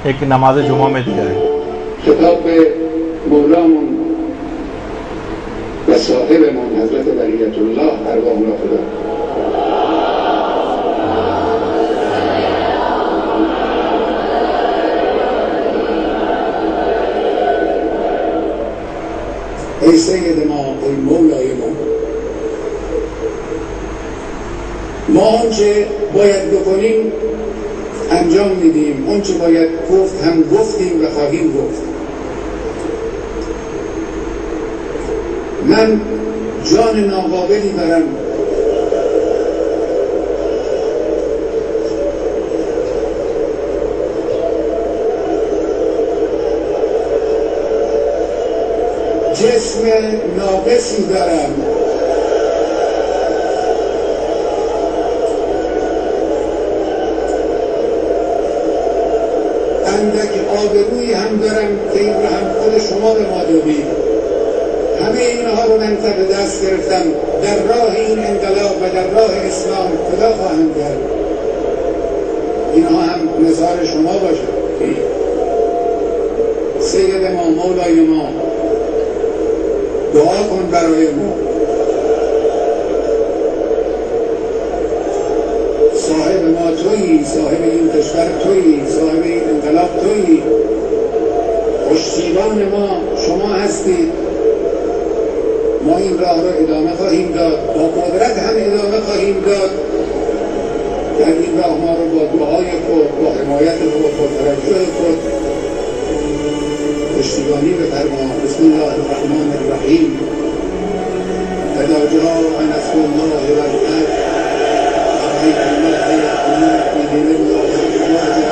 एक नमाज जुमा में दिया है। خطاب به مولامون و صاحبمون حضرت بریت الله ارواح را فدا. ای سید ما، ای مولای ما آنچه باید بکنیم انجام میدیم، آنچه باید گفت هم گفتیم و خواهیم گفت. من جان ناقابلی دارم جسم ناقصی دارم، اندک آبرویی هم دارم که این رو هم خود شما به ما دادید. همه اینها رو من به دست گرفتم، در راه این انقلاب و در راه اسلام فدا خواهم کرد. اینها هم نثار شما باشه. سید ما، مولای ما، دعا کن برای ما. صاحب ما تویی، صاحب این کشور تویی، صاحب این انقلاب تویی، پشتیبان ما شما هستید. ما این راه رو ادامه خواهیم داد، با قدرت هم ادامه خواهیم داد. در این راه ما رو با دعای خود، با حمایت خود، با توجه خود پشتیبانی بفرما. بسم الله الرحمن الرحیم. اذا جاء نصر الله والفتح رأيت الله يحكم في دين الله